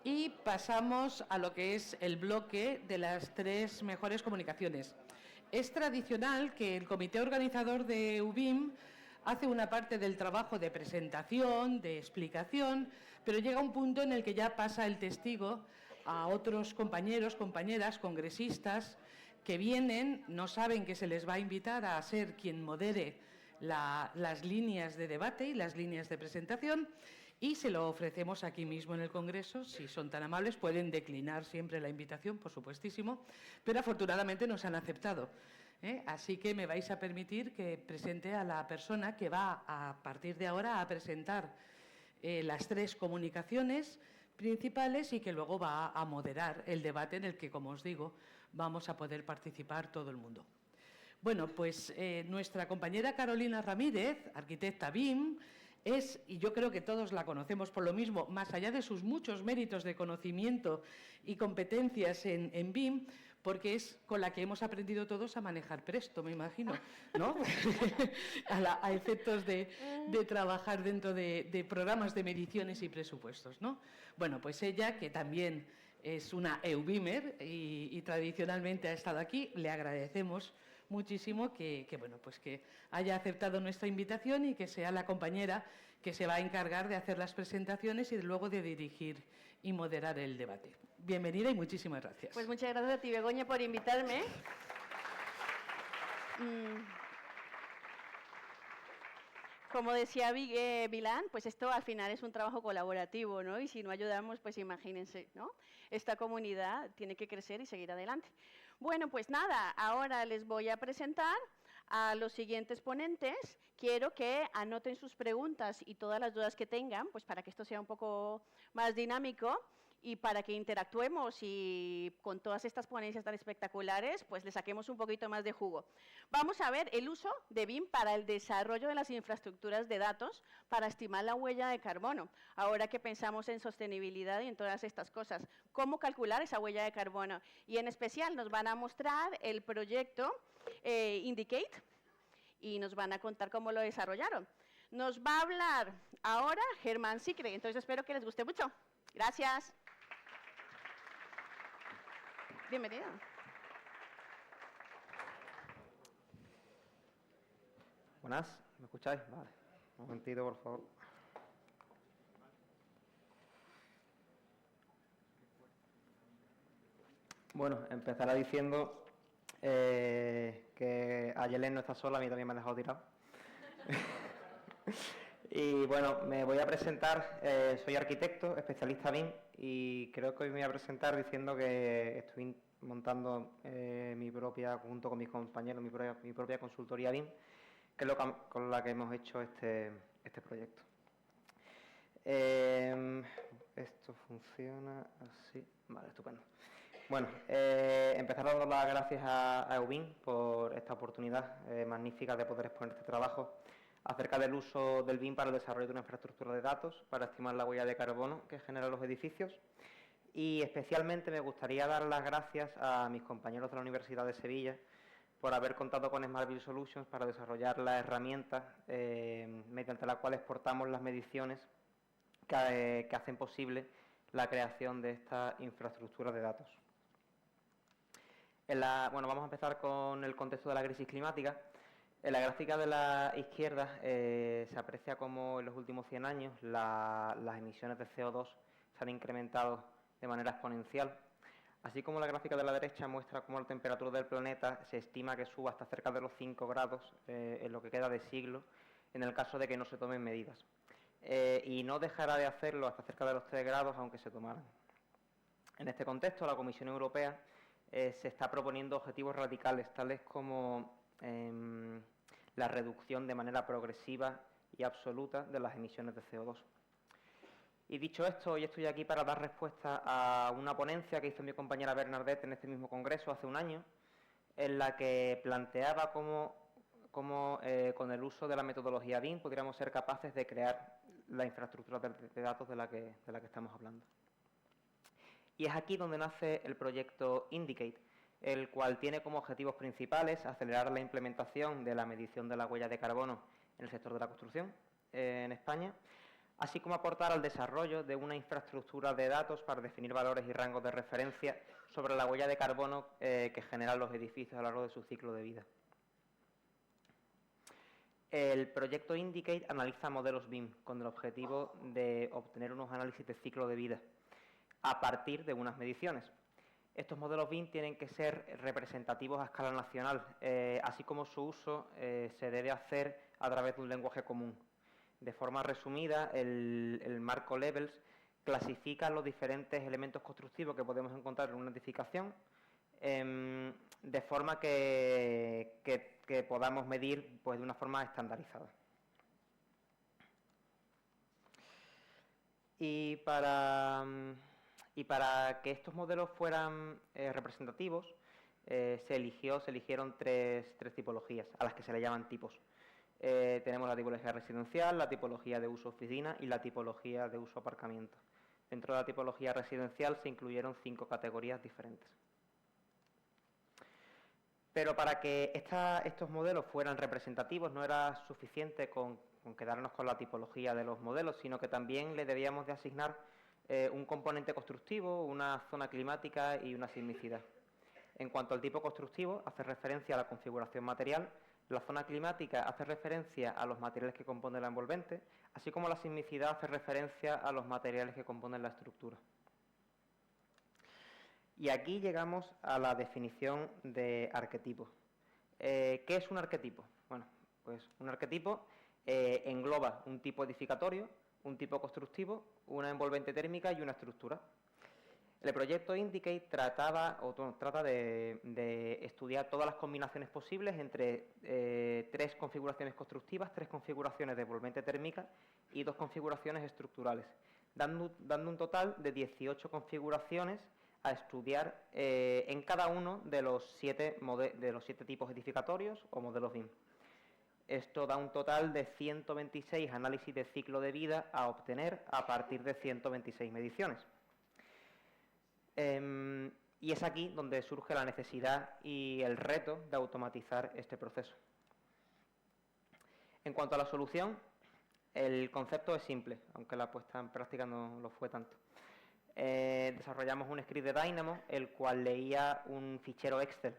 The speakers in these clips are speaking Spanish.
Y pasamos a lo que es el bloque de las 3 mejores comunicaciones. Es tradicional que el comité organizador de UBIM hace una parte del trabajo de presentación, de explicación, pero llega un punto en el que ya pasa el testigo a otros compañeros, compañeras, congresistas, que vienen, no saben que se les va a invitar a ser quien modere las líneas de debate y las líneas de presentación, y se lo ofrecemos aquí mismo en el Congreso. Si son tan amables, pueden declinar siempre la invitación, por supuestísimo, pero afortunadamente nos han aceptado. Así que me vais a permitir que presente a la persona que va a partir de ahora a presentar las 3 comunicaciones principales y que luego va a moderar el debate en el que, como os digo, vamos a poder participar todo el mundo. Bueno, pues nuestra compañera Carolina Ramírez, arquitecta BIM, es, y yo creo que todos la conocemos por lo mismo, más allá de sus muchos méritos de conocimiento y competencias en BIM, porque es con la que hemos aprendido todos a manejar Presto, me imagino, ¿no? a efectos de trabajar dentro de programas de mediciones y presupuestos, ¿no? Bueno, pues ella, que también es una EUBIMer y tradicionalmente ha estado aquí, le agradecemos muchísimo que haya aceptado nuestra invitación y que sea la compañera que se va a encargar de hacer las presentaciones y luego de dirigir y moderar el debate. Bienvenida y muchísimas gracias. Pues muchas gracias a ti, Begoña, por invitarme. Como decía Vilán, pues esto al final es un trabajo colaborativo, ¿no? Y si no ayudamos, pues imagínense, ¿no? Esta comunidad tiene que crecer y seguir adelante. Bueno, pues nada, ahora les voy a presentar a los siguientes ponentes. Quiero que anoten sus preguntas y todas las dudas que tengan, pues para que esto sea un poco más dinámico y para que interactuemos y con todas estas ponencias tan espectaculares, pues le saquemos un poquito más de jugo. Vamos a ver el uso de BIM para el desarrollo de las infraestructuras de datos para estimar la huella de carbono. Ahora que pensamos en sostenibilidad y en todas estas cosas, ¿cómo calcular esa huella de carbono? Y en especial nos van a mostrar el proyecto Indicate y nos van a contar cómo lo desarrollaron. Nos va a hablar ahora Germán Sicre, entonces espero que les guste mucho. Gracias. Bienvenido. Buenas, ¿me escucháis? Vale, un momentito, por favor. Bueno, empezará diciendo que Ayelen no está sola, a mí también me ha dejado tirado. Y bueno, me voy a presentar, soy arquitecto, especialista BIM, y creo que hoy me voy a presentar diciendo que estoy montando junto con mis compañeros, mi propia consultoría BIM, que es con la que hemos hecho este proyecto. Esto funciona así. Vale, estupendo. Bueno, empezar dando las gracias a EUBIM por esta oportunidad magnífica de poder exponer este trabajo acerca del uso del BIM para el desarrollo de una infraestructura de datos para estimar la huella de carbono que generan los edificios. Y especialmente me gustaría dar las gracias a mis compañeros de la Universidad de Sevilla por haber contado con SmartBuild Solutions para desarrollar la herramienta mediante la cual exportamos las mediciones que hacen posible la creación de esta infraestructura de datos. Bueno, vamos a empezar con el contexto de la crisis climática. En la gráfica de la izquierda se aprecia cómo en los últimos 100 años las emisiones de CO2 se han incrementado de manera exponencial, así como la gráfica de la derecha muestra cómo la temperatura del planeta se estima que suba hasta cerca de los 5 grados en lo que queda de siglo, en el caso de que no se tomen medidas. Y no dejará de hacerlo hasta cerca de los 3 grados, aunque se tomaran. En este contexto, la Comisión Europea se está proponiendo objetivos radicales, tales como la reducción de manera progresiva y absoluta de las emisiones de CO2. Y dicho esto, hoy estoy aquí para dar respuesta a una ponencia que hizo mi compañera Bernadette en este mismo congreso hace un año, en la que planteaba cómo con el uso de la metodología BIM podríamos ser capaces de crear la infraestructura de datos de la que estamos hablando. Y es aquí donde nace el proyecto Indicate, el cual tiene como objetivos principales acelerar la implementación de la medición de la huella de carbono en el sector de la construcción en España, así como aportar al desarrollo de una infraestructura de datos para definir valores y rangos de referencia sobre la huella de carbono que generan los edificios a lo largo de su ciclo de vida. El proyecto Indicate analiza modelos BIM con el objetivo de obtener unos análisis de ciclo de vida a partir de unas mediciones. Estos modelos BIM tienen que ser representativos a escala nacional, así como su uso se debe hacer a través de un lenguaje común. De forma resumida, el marco Levels clasifica los diferentes elementos constructivos que podemos encontrar en una edificación de forma que podamos medir pues, de una forma estandarizada. Y para que estos modelos fueran representativos, se eligieron tres tipologías, a las que se le llaman tipos. Tenemos la tipología residencial, la tipología de uso oficina y la tipología de uso aparcamiento. Dentro de la tipología residencial se incluyeron 5 categorías diferentes. Pero para que estos modelos fueran representativos no era suficiente con quedarnos con la tipología de los modelos, sino que también le debíamos de asignar un componente constructivo, una zona climática y una sismicidad. En cuanto al tipo constructivo, hace referencia a la configuración material, la zona climática hace referencia a los materiales que componen la envolvente, así como la sismicidad hace referencia a los materiales que componen la estructura. Y aquí llegamos a la definición de arquetipo. ¿Qué es un arquetipo? Bueno, pues un arquetipo engloba un tipo edificatorio, un tipo constructivo, una envolvente térmica y una estructura. El proyecto Indicate trata de estudiar todas las combinaciones posibles entre 3 configuraciones constructivas, 3 configuraciones de envolvente térmica y 2 configuraciones estructurales, dando un total de 18 configuraciones a estudiar en cada uno de los 7 tipos edificatorios o modelos BIM. Esto da un total de 126 análisis de ciclo de vida a obtener a partir de 126 mediciones. Y es aquí donde surge la necesidad y el reto de automatizar este proceso. En cuanto a la solución, el concepto es simple, aunque la puesta en práctica no lo fue tanto. Desarrollamos un script de Dynamo, el cual leía un fichero Excel.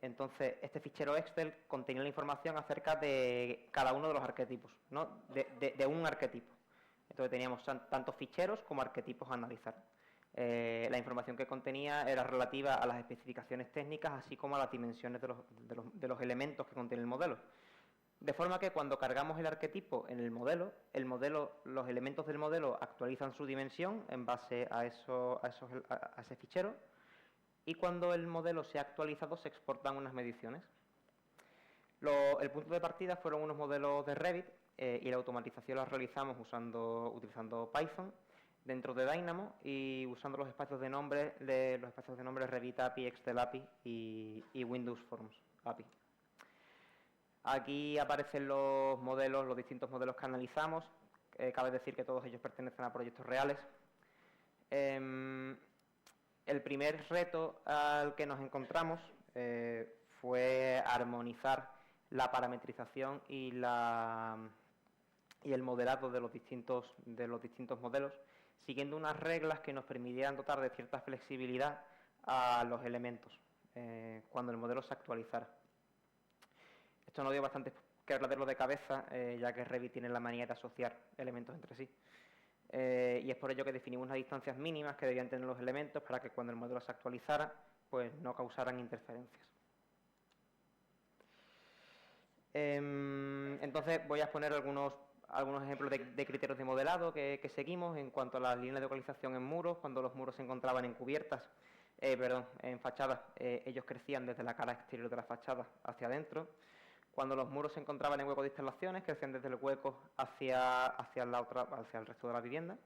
Entonces, este fichero Excel contenía la información acerca de cada uno de los arquetipos, ¿no? de un arquetipo. Entonces, teníamos tantos ficheros como arquetipos a analizar. La información que contenía era relativa a las especificaciones técnicas, así como a las dimensiones de los elementos que contiene el modelo. De forma que cuando cargamos el arquetipo en el modelo, los elementos del modelo actualizan su dimensión en base a ese fichero, y cuando el modelo se ha actualizado se exportan unas mediciones. El punto de partida fueron unos modelos de Revit y la automatización la realizamos utilizando Python dentro de Dynamo y usando los espacios de nombre Revit API, Excel API y Windows Forms API. Aquí aparecen los distintos modelos que analizamos. Cabe decir que todos ellos pertenecen a proyectos reales. El primer reto al que nos encontramos fue armonizar la parametrización y el modelado de los distintos modelos, siguiendo unas reglas que nos permitieran dotar de cierta flexibilidad a los elementos cuando el modelo se actualizara. Esto nos dio bastante que hablarlo de cabeza, ya que Revit tiene la manía de asociar elementos entre sí. Y es por ello que definimos unas distancias mínimas que debían tener los elementos para que cuando el modelo se actualizara, pues no causaran interferencias. Entonces voy a exponer algunos ejemplos de criterios de modelado que seguimos en cuanto a las líneas de localización en muros. Cuando los muros se encontraban en en fachadas, ellos crecían desde la cara exterior de la fachada hacia adentro. Cuando los muros se encontraban en huecos de instalaciones, crecían desde el hueco hacia el resto de la vivienda.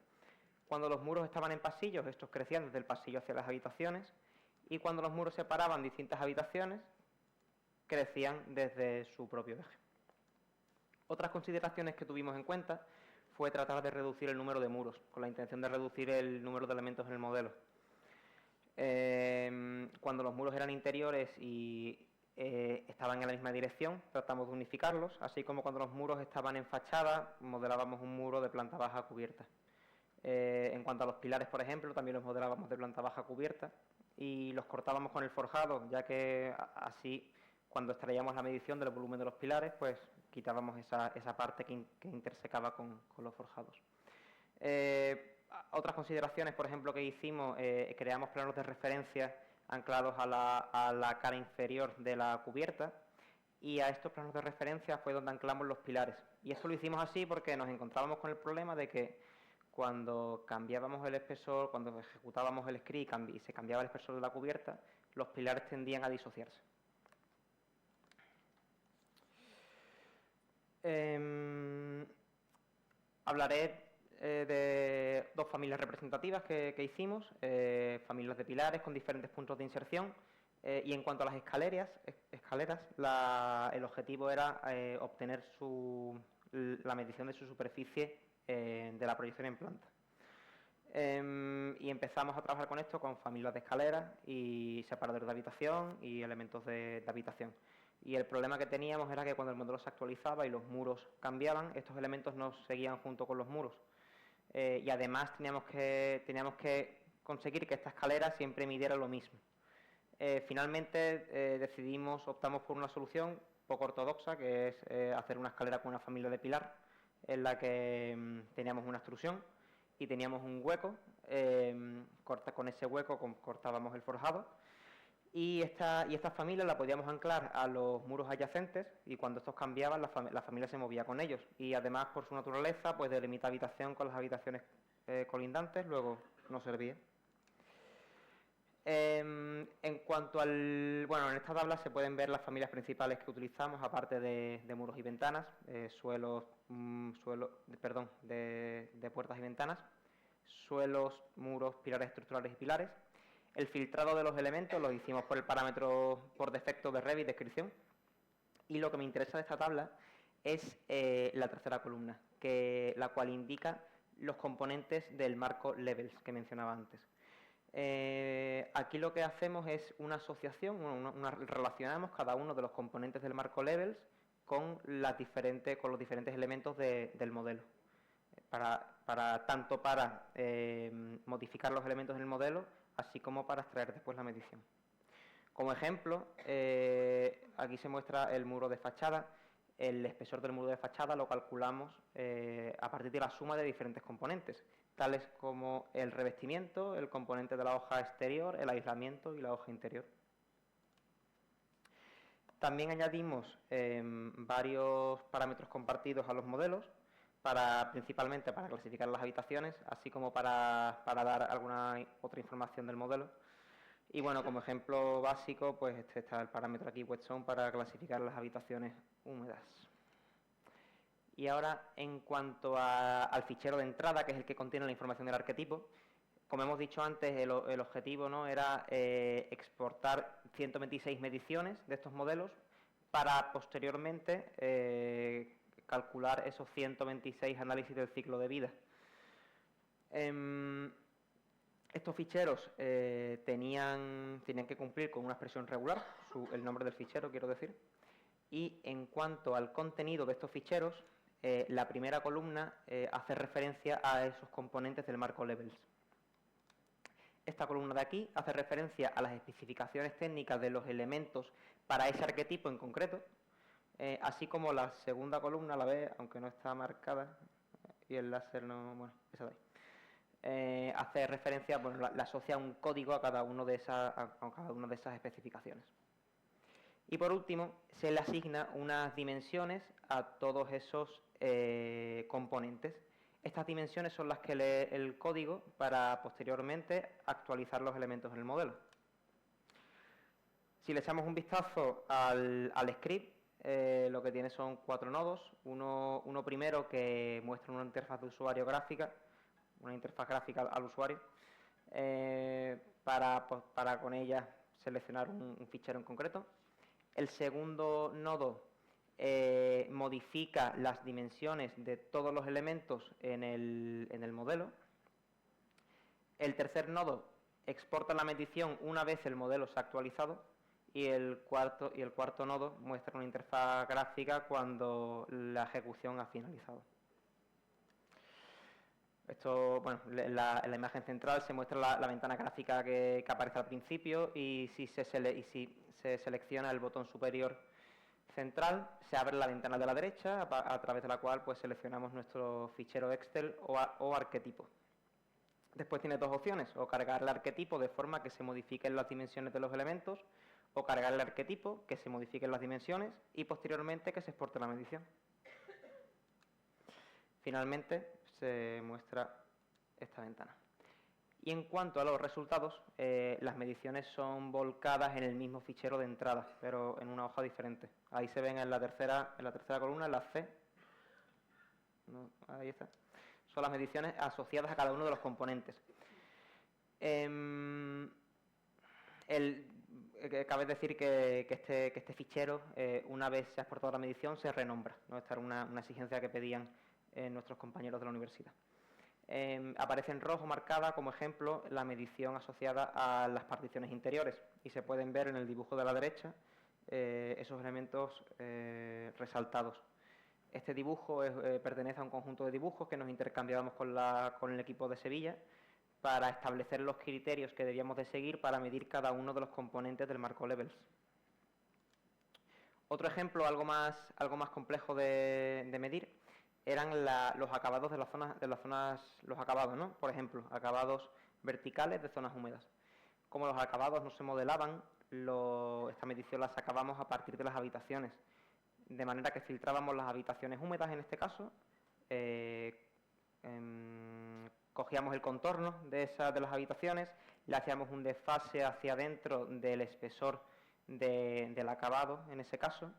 Cuando los muros estaban en pasillos, estos crecían desde el pasillo hacia las habitaciones. Y cuando los muros separaban distintas habitaciones, crecían desde su propio eje. Otras consideraciones que tuvimos en cuenta fue tratar de reducir el número de muros, con la intención de reducir el número de elementos en el modelo. Cuando los muros eran interiores y estaban en la misma dirección, tratamos de unificarlos, así como cuando los muros estaban en fachada, modelábamos un muro de planta baja cubierta. En cuanto a los pilares, por ejemplo, también los modelábamos de planta baja cubierta y los cortábamos con el forjado, ya que así, cuando extraíamos la medición del volumen de los pilares, pues quitábamos esa parte que intersecaba con los forjados. Otras consideraciones, por ejemplo, que hicimos, creamos planos de referencia anclados a la cara inferior de la cubierta, y a estos planos de referencia fue donde anclamos los pilares. Y esto lo hicimos así porque nos encontrábamos con el problema de que cuando cambiábamos el espesor, cuando ejecutábamos el script y se cambiaba el espesor de la cubierta, los pilares tendían a disociarse. Hablaré de dos familias representativas que hicimos, familias de pilares con diferentes puntos de inserción, y en cuanto a las escaleras, el objetivo era obtener la medición de su superficie de la proyección en planta. Y empezamos a trabajar con esto con familias de escaleras y separadores de habitación y elementos de habitación. Y el problema que teníamos era que cuando el modelo se actualizaba y los muros cambiaban, estos elementos no seguían junto con los muros. Y además teníamos que conseguir que esta escalera siempre midiera lo mismo. Finalmente optamos por una solución poco ortodoxa, que es hacer una escalera con una familia de pilar, en la que teníamos una extrusión y teníamos un hueco. Con ese hueco cortábamos el forjado, y esta familia la podíamos anclar a los muros adyacentes, y cuando estos cambiaban la familia se movía con ellos, y además por su naturaleza pues delimita habitación con las habitaciones colindantes, luego no servía. En cuanto en esta tabla se pueden ver las familias principales que utilizamos, aparte de muros y ventanas, de puertas y ventanas, suelos, muros, pilares estructurales y pilares. El filtrado de los elementos lo hicimos por el parámetro por defecto de Revit descripción. Y lo que me interesa de esta tabla es la tercera columna, la cual indica los componentes del marco Levels que mencionaba antes. Aquí lo que hacemos es una asociación, relacionamos cada uno de los componentes del marco Levels con los diferentes elementos del modelo, tanto para modificar los elementos del modelo, así como para extraer después la medición. Como ejemplo, aquí se muestra el muro de fachada. El espesor del muro de fachada lo calculamos a partir de la suma de diferentes componentes, tales como el revestimiento, el componente de la hoja exterior, el aislamiento y la hoja interior. También añadimos varios parámetros compartidos a los modelos, principalmente para clasificar las habitaciones, así como para dar alguna otra información del modelo. Y bueno, como ejemplo básico, pues este está el parámetro aquí, wet zone, para clasificar las habitaciones húmedas. Y ahora, en cuanto al fichero de entrada, que es el que contiene la información del arquetipo, como hemos dicho antes, el objetivo, ¿no?, era exportar 126 mediciones de estos modelos para posteriormente calcular esos 126 análisis del ciclo de vida. Estos ficheros tenían que cumplir con una expresión regular, el nombre del fichero, quiero decir. Y en cuanto al contenido de estos ficheros, la primera columna hace referencia a esos componentes del marco Levels. Esta columna de aquí hace referencia a las especificaciones técnicas de los elementos para ese arquetipo en concreto, así como la segunda columna, la ve, aunque no está marcada, y el láser no, bueno, esa de ahí. Hace referencia, bueno, le asocia un código a cada una de esas especificaciones. Y por último, se le asigna unas dimensiones a todos esos componentes. Estas dimensiones son las que lee el código para posteriormente actualizar los elementos en el modelo. Si le echamos un vistazo al script, lo que tiene son 4 nodos. Uno primero que muestra una interfaz de usuario gráfica, una interfaz gráfica al usuario, para con ella seleccionar un fichero en concreto. El segundo nodo modifica las dimensiones de todos los elementos en el modelo. El tercer nodo exporta la medición una vez el modelo se ha actualizado y el cuarto nodo muestra una interfaz gráfica cuando la ejecución ha finalizado. Esto, bueno, en la imagen central se muestra la ventana gráfica que aparece al principio, y si se selecciona el botón superior central, se abre la ventana de la derecha, a través de la cual pues seleccionamos nuestro fichero Excel o arquetipo. Después tiene dos opciones: o cargar el arquetipo de forma que se modifiquen las dimensiones de los elementos, o cargar el arquetipo, que se modifiquen las dimensiones y posteriormente que se exporte la medición. Finalmente se muestra esta ventana. Y en cuanto a los resultados, las mediciones son volcadas en el mismo fichero de entrada, pero en una hoja diferente. Ahí se ven en la tercera columna, en la C. No, ahí está. Son las mediciones asociadas a cada uno de los componentes. Cabe decir que este fichero, una vez se ha exportado la medición, se renombra, ¿no? Esta era una exigencia que pedían nuestros compañeros de la universidad. Aparece en rojo marcada como ejemplo la medición asociada a las particiones interiores, y se pueden ver en el dibujo de la derecha esos elementos resaltados. Este dibujo pertenece a un conjunto de dibujos que nos intercambiábamos con el equipo de Sevilla para establecer los criterios que debíamos de seguir para medir cada uno de los componentes del marco Levels. Otro ejemplo algo más complejo de medir eran los acabados de las zonas, los acabados, ¿no? Por ejemplo, acabados verticales de zonas húmedas. Como los acabados no se modelaban, esta medición la sacábamos a partir de las habitaciones, de manera que filtrábamos las habitaciones húmedas en este caso, cogíamos el contorno de las habitaciones, le hacíamos un desfase hacia adentro del espesor del acabado en ese caso.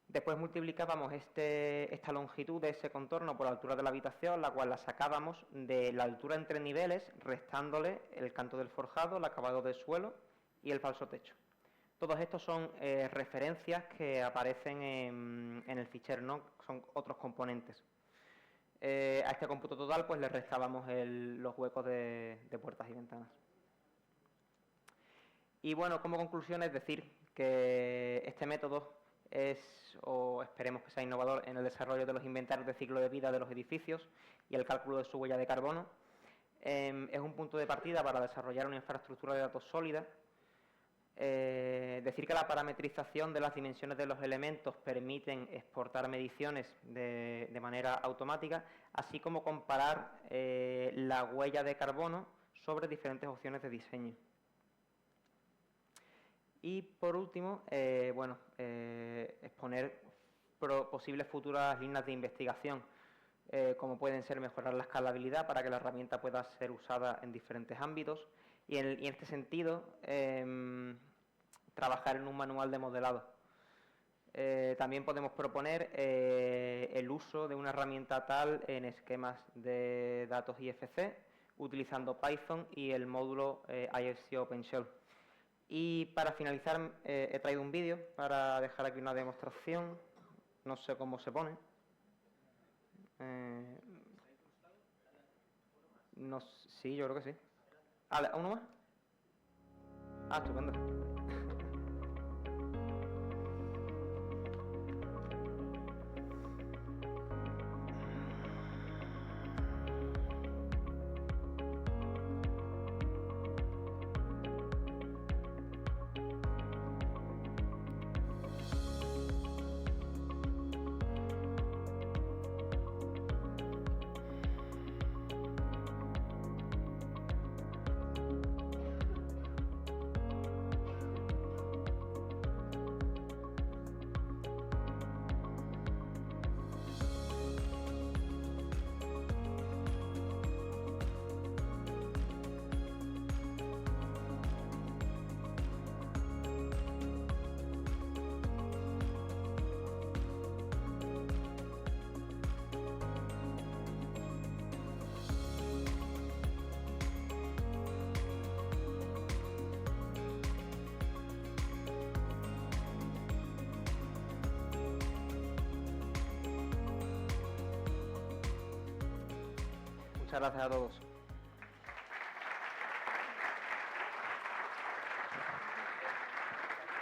Después multiplicábamos esta longitud de ese contorno por la altura de la habitación, la cual la sacábamos de la altura entre niveles, restándole el canto del forjado, el acabado del suelo y el falso techo. Todos estos son referencias que aparecen en el fichero, ¿no? Son otros componentes. A este cómputo total pues le restábamos los huecos de puertas y ventanas. Y bueno, como conclusión es decir que este método o esperemos que sea innovador en el desarrollo de los inventarios de ciclo de vida de los edificios y el cálculo de su huella de carbono. Es un punto de partida para desarrollar una infraestructura de datos sólida. Decir que la parametrización de las dimensiones de los elementos permiten exportar mediciones de manera automática, así como comparar la huella de carbono sobre diferentes opciones de diseño. Y por último, exponer posibles futuras líneas de investigación, como pueden ser mejorar la escalabilidad para que la herramienta pueda ser usada en diferentes ámbitos, y en este sentido trabajar en un manual de modelado. También podemos proponer el uso de una herramienta tal en esquemas de datos IFC, utilizando Python y el módulo IFC OpenShell. Y para finalizar he traído un vídeo para dejar aquí una demostración. No sé cómo se pone. Sí, yo creo que sí. ¿Uno más? Estupendo. Muchas gracias a todos.